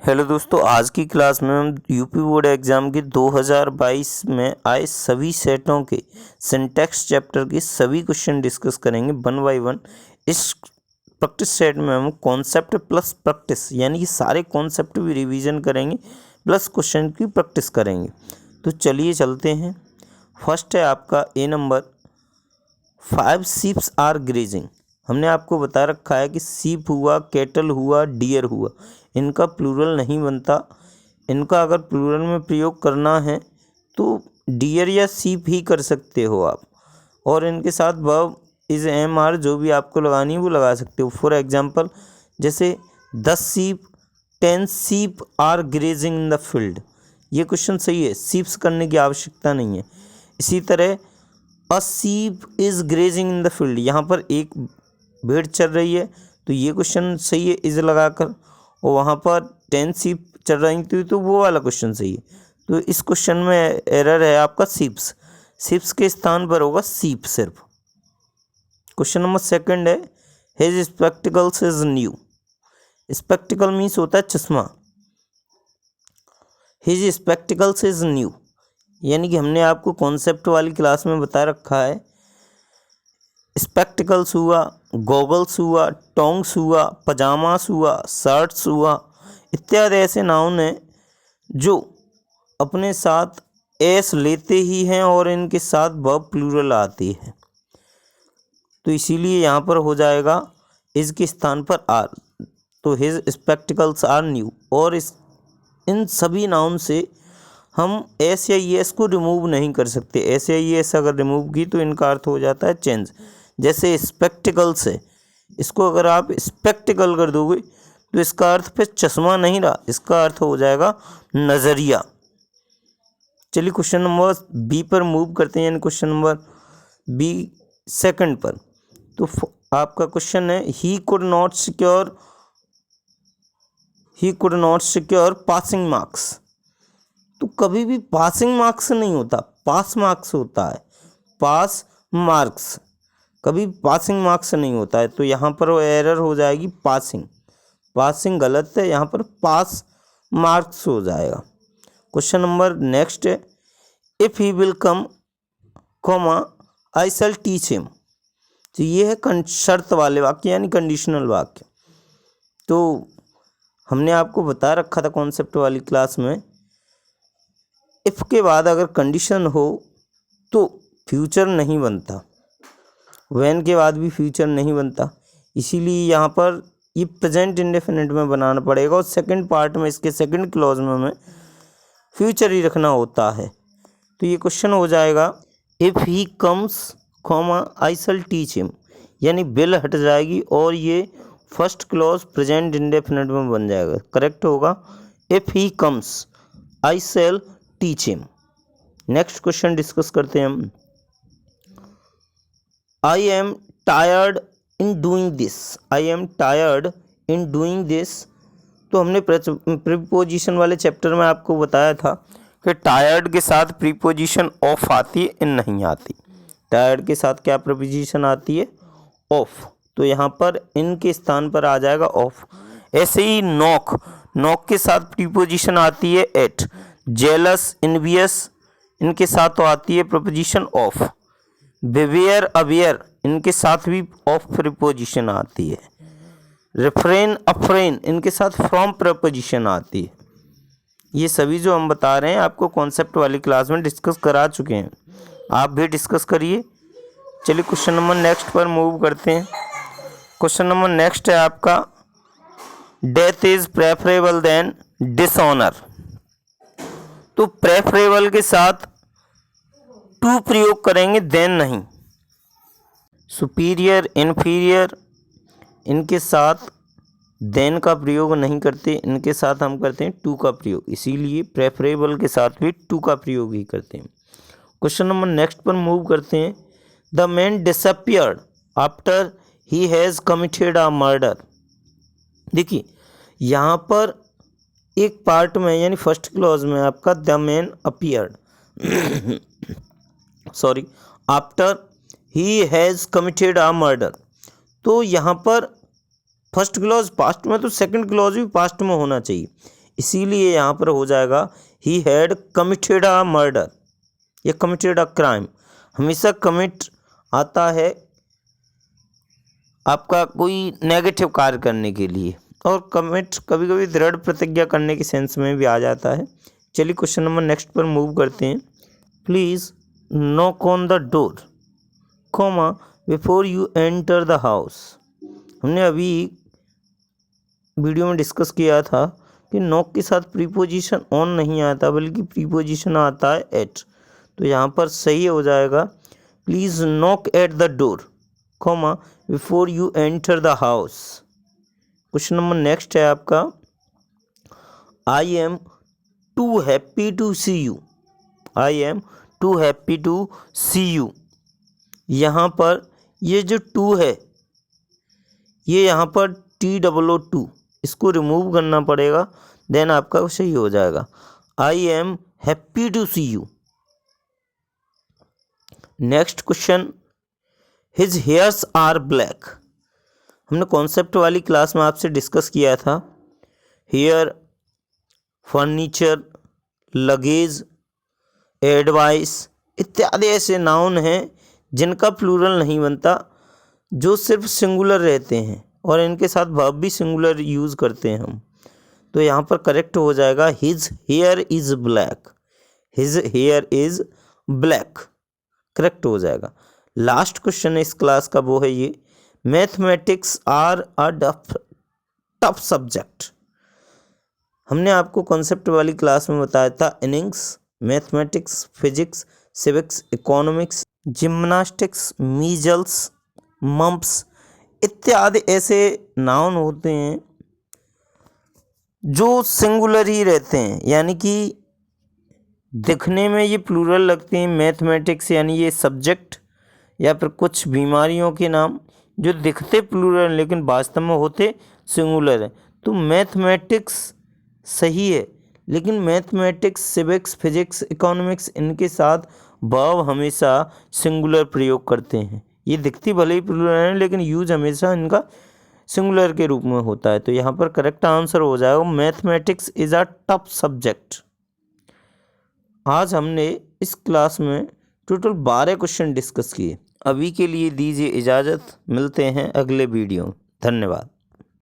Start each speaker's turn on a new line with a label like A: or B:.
A: Hello दोस्तों, आज की क्लास में हम यूपी बोर्ड एग्ज़ाम के 2022 में आए सभी सेटों के सिंटैक्स चैप्टर के सभी क्वेश्चन डिस्कस करेंगे वन बाय वन। इस प्रैक्टिस सेट में हम कॉन्सेप्ट प्लस प्रैक्टिस यानी कि सारे कॉन्सेप्ट भी रिवीजन करेंगे प्लस क्वेश्चन की प्रैक्टिस करेंगे। तो चलिए चलते हैं। फर्स्ट है आपका ए नंबर, 5 शीप्स आर ग्रेजिंग। हमने आपको बता रखा है कि शीप हुआ, कैटल हुआ, डियर हुआ, इनका प्लूरल नहीं बनता। इनका अगर प्लूरल में प्रयोग करना है तो डियर या शीप ही कर सकते हो आप, और इनके साथ वर्ब इज एम आर जो भी आपको लगानी है वो लगा सकते हो। फॉर एग्जांपल जैसे 10 sheep 10 sheep are grazing in the field, ये क्वेश्चन सही है, शीप्स करने की आवश्यकता नहीं है। इसी तरह a sheep is grazing in the field, यहाँ पर एक भेड़ चल रही है तो ये क्वेश्चन सही है इज़ लगाकर, और वहाँ पर 10 शीप चल रही थी तो वो वाला क्वेश्चन सही है। तो इस क्वेश्चन में एरर है आपका शीप्स, शीप्स के स्थान पर होगा शीप सिर्फ। क्वेश्चन नंबर सेकंड है, his spectacles is new. Spectacled means होता है चश्मा। हिज स्पेक्टिकल्स इज न्यू यानी कि हमने आपको कॉन्सेप्ट वाली क्लास में बता रखा है, स्पेक्टिकल्स हुआ, गॉगल्स हुआ, टोंग्स हुआ, पजामास हुआ, शर्ट्स हुआ इत्यादि ऐसे नाउन हैं जो अपने साथ एस लेते ही हैं और इनके साथ वर्ब प्लूरल आती है, तो इसीलिए यहाँ पर हो जाएगा इज के स्थान पर आर। तो हिज स्पेक्टिकल्स आर न्यू, और इन सभी नाउन से हम एस या ई एस को रिमूव नहीं कर सकते। एस या ई एस अगर रिमूव की तो इनका अर्थ हो जाता है चेंज। जैसे स्पेक्टिकल्स है, इसको अगर आप स्पेक्टिकल कर दोगे तो इसका अर्थ फिर चश्मा नहीं रहा, इसका अर्थ हो जाएगा नज़रिया। चलिए क्वेश्चन नंबर बी पर मूव करते हैं, यानी क्वेश्चन नंबर बी सेकंड पर। तो आपका क्वेश्चन है he could not secure passing marks. तो कभी भी पासिंग मार्क्स नहीं होता, पास मार्क्स होता है, पास मार्क्स, कभी पासिंग मार्क्स नहीं होता है। तो यहाँ पर वो एरर हो जाएगी पासिंग, पासिंग गलत है, यहाँ पर पास मार्क्स हो जाएगा। क्वेश्चन नंबर नेक्स्ट है, if he will come comma I shall teach him. तो ये है शर्त वाले वाक्य यानी कंडीशनल वाक्य। तो हमने आपको बता रखा था कॉन्सेप्ट वाली क्लास में, इफ़ के बाद अगर कंडीशन हो तो फ्यूचर नहीं बनता, व्हेन के बाद भी फ्यूचर नहीं बनता, इसीलिए यहाँ पर ये प्रेजेंट इंडेफिनिट में बनाना पड़ेगा, और सेकंड पार्ट में इसके सेकंड क्लॉज में हमें फ्यूचर ही रखना होता है। तो ये क्वेश्चन हो जाएगा if he comes comma I shall teach him, यानी विल हट जाएगी और ये फर्स्ट क्लॉज प्रेजेंट इंडेफिनिट में बन जाएगा। करेक्ट होगा if he comes I shall teach him. Next question discuss करते हैं हम, I am tired in doing this. I am tired in doing this, तो हमने प्रीपोजिशन वाले चैप्टर में आपको बताया था कि टायर्ड के साथ प्रीपोजिशन ऑफ आती है, इन नहीं आती। टायर्ड के साथ क्या प्रीपोजिशन आती है? ऑफ। तो यहाँ पर इन के स्थान पर आ जाएगा ऑफ। ऐसे ही नॉक, नॉक के साथ प्रीपोजिशन आती है एट। जेलस, इनवियस, इनके साथ तो आती है प्रीपोजिशन ऑफ। बिवेयर, अवेयर, इनके साथ भी ऑफ प्रीपोजिशन आती है। रिफ्रेन, अफ्रेन, इनके साथ फ्रॉम प्रीपोजिशन आती है। ये सभी जो हम बता रहे हैं आपको कॉन्सेप्ट वाली क्लास में डिस्कस करा चुके हैं, आप भी डिस्कस करिए। चलिए क्वेश्चन नंबर नेक्स्ट पर मूव करते हैं। क्वेश्चन नंबर नेक्स्ट है आपका, death is preferable than dishonour. तो प्रेफरेबल के साथ टू प्रयोग करेंगे, देन नहीं। सुपीरियर, इन्फीरियर, इनके साथ देन का प्रयोग नहीं करते, इनके साथ हम करते हैं टू का प्रयोग, इसीलिए प्रेफरेबल के साथ भी टू का प्रयोग ही करते हैं। क्वेश्चन नंबर नेक्स्ट पर मूव करते हैं, the man disappeared after he has committed a murder. देखिए यहाँ पर एक पार्ट में यानी फर्स्ट क्लॉज में आपका the man appeared sorry after he has committed a murder, तो यहाँ पर फर्स्ट क्लॉज पास्ट में तो सेकंड क्लॉज भी पास्ट में होना चाहिए, इसीलिए यहाँ पर हो जाएगा he had committed a murder या कमिटेड अ क्राइम। हमेशा कमिट आता है आपका कोई नेगेटिव कार्य करने के लिए, और कमिट कभी कभी दृढ़ प्रतिज्ञा करने के सेंस में भी आ जाता है। चलिए क्वेश्चन नंबर नेक्स्ट पर मूव करते हैं। Please knock on the door comma before you enter the house. हमने अभी वीडियो में डिस्कस किया था कि नॉक के साथ प्रीपोजिशन ऑन नहीं आता बल्कि प्रीपोजिशन आता है एट। तो यहाँ पर सही हो जाएगा please knock at the door comma before you enter the house. Question number next है आपका I am too happy to see you. I am too happy to see you. यहाँ पर ये जो टू है ये यहाँ पर TOO इसको रिमूव करना पड़ेगा, देन आपका सही हो जाएगा I am happy to see you. Next question his hairs are black. हमने कॉन्सेप्ट वाली क्लास में आपसे डिस्कस किया था हेयर, फर्नीचर, लगेज, एडवाइस इत्यादि ऐसे नाउन हैं जिनका प्लूरल नहीं बनता, जो सिर्फ सिंगुलर रहते हैं और इनके साथ वर्ब भी सिंगुलर यूज़ करते हैं हम। तो यहाँ पर करेक्ट हो जाएगा his here is black. His here is black correct हो जाएगा। लास्ट क्वेश्चन इस क्लास का वो है ये mathematics are a tough subject. हमने आपको कॉन्सेप्ट वाली क्लास में बताया था innings, mathematics, physics, civics, economics, gymnastics, measles, mumps इत्यादि ऐसे नाउन होते हैं जो सिंगुलर ही रहते हैं, यानी कि दिखने में ये प्लूरल लगते हैं। मैथमेटिक्स यानी ये सब्जेक्ट या फिर कुछ बीमारियों के नाम जो दिखते प्लूरल लेकिन वास्तव में होते सिंगुलर है। तो मैथमेटिक्स सही है, लेकिन मैथमेटिक्स, सिविक्स, फिजिक्स, इकोनॉमिक्स इनके साथ वर्ब हमेशा सिंगुलर प्रयोग करते हैं। ये दिखती भले ही प्लूरल है लेकिन यूज हमेशा इनका सिंगुलर के रूप में होता है। तो यहाँ पर करेक्ट आंसर हो जाएगा mathematics is a tough subject. आज हमने इस क्लास में टोटल 12 क्वेश्चन डिस्कस किए। अभी के लिए दीजिए इजाज़त, मिलते हैं अगले वीडियो। धन्यवाद।